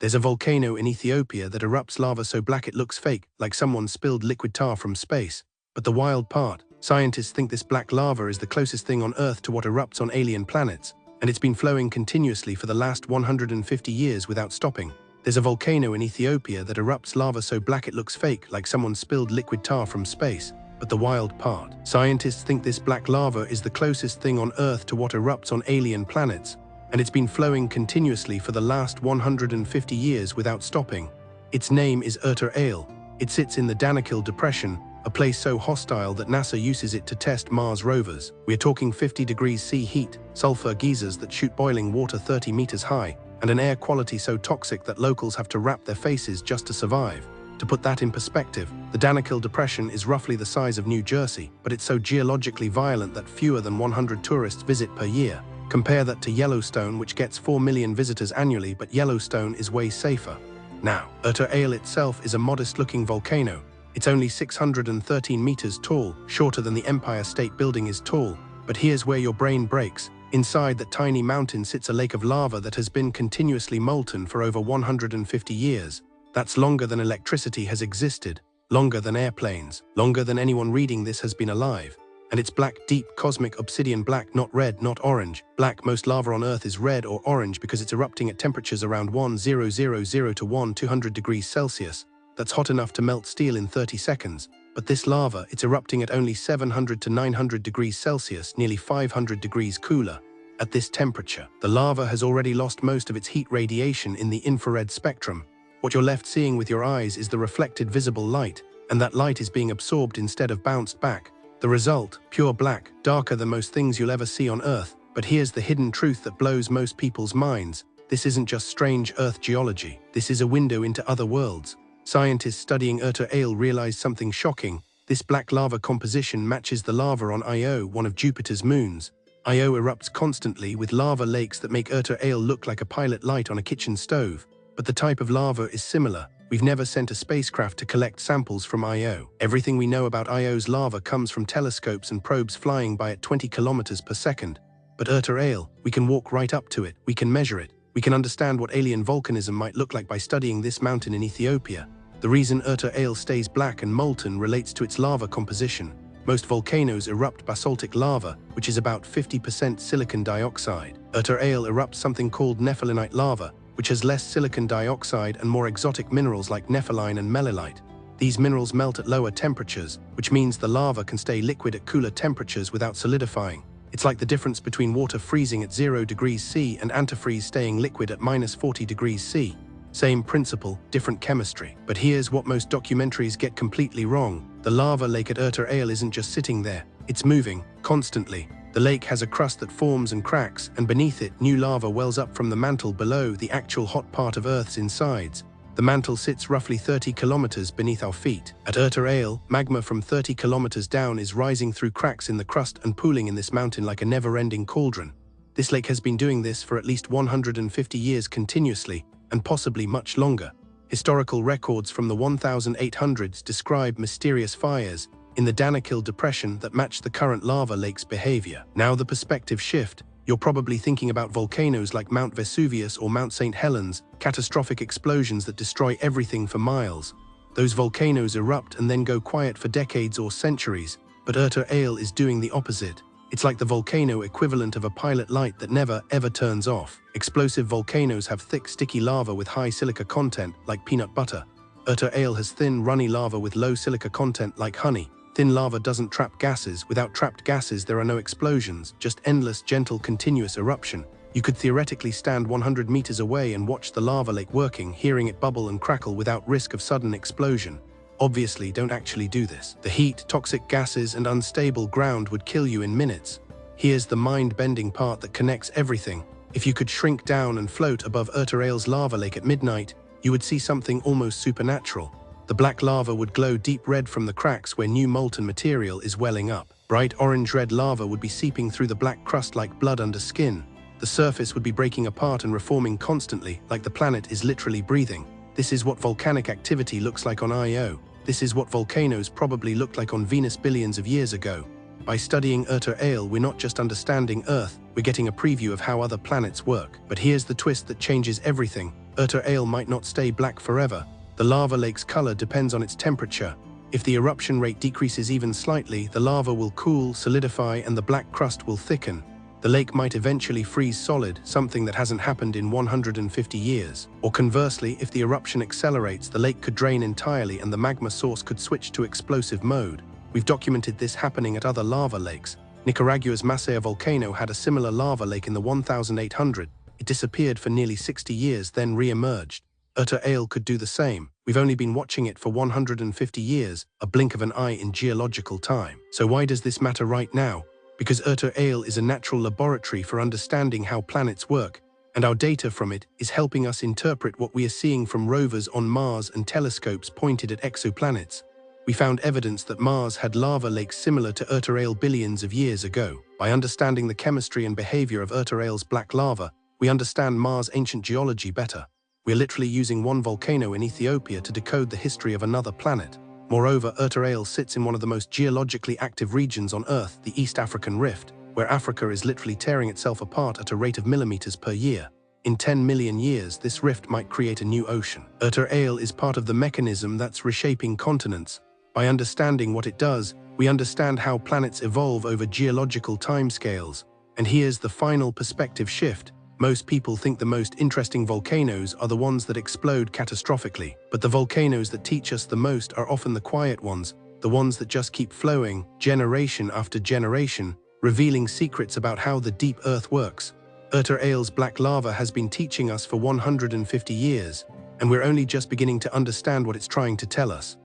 There's a volcano in Ethiopia that erupts lava so black it looks fake, like someone spilled liquid tar from space. But the wild part, scientists think this black lava is the closest thing on Earth to what erupts on alien planets, and it's been flowing continuously for the last 150 years without stopping. There's a volcano in Ethiopia that erupts lava so black it looks fake, like someone spilled liquid tar from space. But the wild part, scientists think this black lava is the closest thing on Earth to what erupts on alien planets, and it's been flowing continuously for the last 150 years without stopping. Its name is Erta Ale. It sits in the Danakil Depression, a place so hostile that NASA uses it to test Mars rovers. We're talking 50 degrees C heat, sulfur geysers that shoot boiling water 30 meters high, and an air quality so toxic that locals have to wrap their faces just to survive. To put that in perspective, the Danakil Depression is roughly the size of New Jersey, but it's so geologically violent that fewer than 100 tourists visit per year. Compare that to Yellowstone, which gets 4 million visitors annually, but Yellowstone is way safer. Now, Erta Ale itself is a modest-looking volcano. It's only 613 meters tall, shorter than the Empire State Building is tall. But here's where your brain breaks. Inside that tiny mountain sits a lake of lava that has been continuously molten for over 150 years. That's longer than electricity has existed, longer than airplanes, longer than anyone reading this has been alive. And it's black, deep, cosmic obsidian black, not red, not orange. Black. Most lava on Earth is red or orange because it's erupting at temperatures around 1000 to 200 degrees Celsius. That's hot enough to melt steel in 30 seconds. But this lava, it's erupting at only 700 to 900 degrees Celsius, nearly 500 degrees cooler. At this temperature, the lava has already lost most of its heat radiation in the infrared spectrum. What you're left seeing with your eyes is the reflected visible light, and that light is being absorbed instead of bounced back. The result, pure black, darker than most things you'll ever see on Earth. But here's the hidden truth that blows most people's minds. This isn't just strange Earth geology. This is a window into other worlds. Scientists studying Erta Ale realized something shocking. This black lava composition matches the lava on Io, one of Jupiter's moons. Io erupts constantly with lava lakes that make Erta Ale look like a pilot light on a kitchen stove. But the type of lava is similar. We've never sent a spacecraft to collect samples from Io. Everything we know about Io's lava comes from telescopes and probes flying by at 20 kilometers per second. But Erta Ale, we can walk right up to it, we can measure it, we can understand what alien volcanism might look like by studying this mountain in Ethiopia. The reason Erta Ale stays black and molten relates to its lava composition. Most volcanoes erupt basaltic lava, which is about 50% silicon dioxide. Erta Ale erupts something called nephelinite lava, which has less silicon dioxide and more exotic minerals like nepheline and melilite. These minerals melt at lower temperatures, which means the lava can stay liquid at cooler temperatures without solidifying. It's like the difference between water freezing at 0 degrees C and antifreeze staying liquid at -40 degrees C. Same principle, different chemistry. But here's what most documentaries get completely wrong. The lava lake at Erta Ale isn't just sitting there, it's moving, constantly. The lake has a crust that forms and cracks, and beneath it, new lava wells up from the mantle below, the actual hot part of Earth's insides. The mantle sits roughly 30 kilometers beneath our feet. At Erta Ale, magma from 30 kilometers down is rising through cracks in the crust and pooling in this mountain like a never-ending cauldron. This lake has been doing this for at least 150 years continuously, and possibly much longer. Historical records from the 1800s describe mysterious fires in the Danakil Depression that match the current lava lake's behavior. Now the perspective shift. You're probably thinking about volcanoes like Mount Vesuvius or Mount St. Helens, catastrophic explosions that destroy everything for miles. Those volcanoes erupt and then go quiet for decades or centuries, but Erta Ale is doing the opposite. It's like the volcano equivalent of a pilot light that never, ever turns off. Explosive volcanoes have thick, sticky lava with high silica content, like peanut butter. Erta Ale has thin, runny lava with low silica content, like honey. Thin lava doesn't trap gases. Without trapped gases, there are no explosions, just endless, gentle, continuous eruption. You could theoretically stand 100 meters away and watch the lava lake working, hearing it bubble and crackle without risk of sudden explosion. Obviously, don't actually do this. The heat, toxic gases, and unstable ground would kill you in minutes. Here's the mind-bending part that connects everything. If you could shrink down and float above Erta Ale's lava lake at midnight, you would see something almost supernatural. The black lava would glow deep red from the cracks where new molten material is welling up. Bright orange-red lava would be seeping through the black crust like blood under skin. The surface would be breaking apart and reforming constantly, like the planet is literally breathing. This is what volcanic activity looks like on Io. This is what volcanoes probably looked like on Venus billions of years ago. By studying Erta Ale, we're not just understanding Earth, we're getting a preview of how other planets work. But here's the twist that changes everything. Erta Ale might not stay black forever. The lava lake's color depends on its temperature. If the eruption rate decreases even slightly, the lava will cool, solidify, and the black crust will thicken. The lake might eventually freeze solid, something that hasn't happened in 150 years. Or conversely, if the eruption accelerates, the lake could drain entirely and the magma source could switch to explosive mode. We've documented this happening at other lava lakes. Nicaragua's Masaya volcano had a similar lava lake in the 1800. It disappeared for nearly 60 years, then re-emerged. Erta Ale could do the same. We've only been watching it for 150 years, a blink of an eye in geological time. So why does this matter right now? Because Erta Ale is a natural laboratory for understanding how planets work, and our data from it is helping us interpret what we are seeing from rovers on Mars and telescopes pointed at exoplanets. We found evidence that Mars had lava lakes similar to Erta Ale billions of years ago. By understanding the chemistry and behavior of Erta Ale's black lava, we understand Mars' ancient geology better. We're literally using one volcano in Ethiopia to decode the history of another planet. Moreover, Erta Ale sits in one of the most geologically active regions on Earth, the East African Rift, where Africa is literally tearing itself apart at a rate of millimeters per year. In 10 million years, this rift might create a new ocean. Erta Ale is part of the mechanism that's reshaping continents. By understanding what it does, we understand how planets evolve over geological timescales. And here's the final perspective shift. Most people think the most interesting volcanoes are the ones that explode catastrophically, but the volcanoes that teach us the most are often the quiet ones, the ones that just keep flowing, generation after generation, revealing secrets about how the deep Earth works. Erta Ale's black lava has been teaching us for 150 years, and we're only just beginning to understand what it's trying to tell us.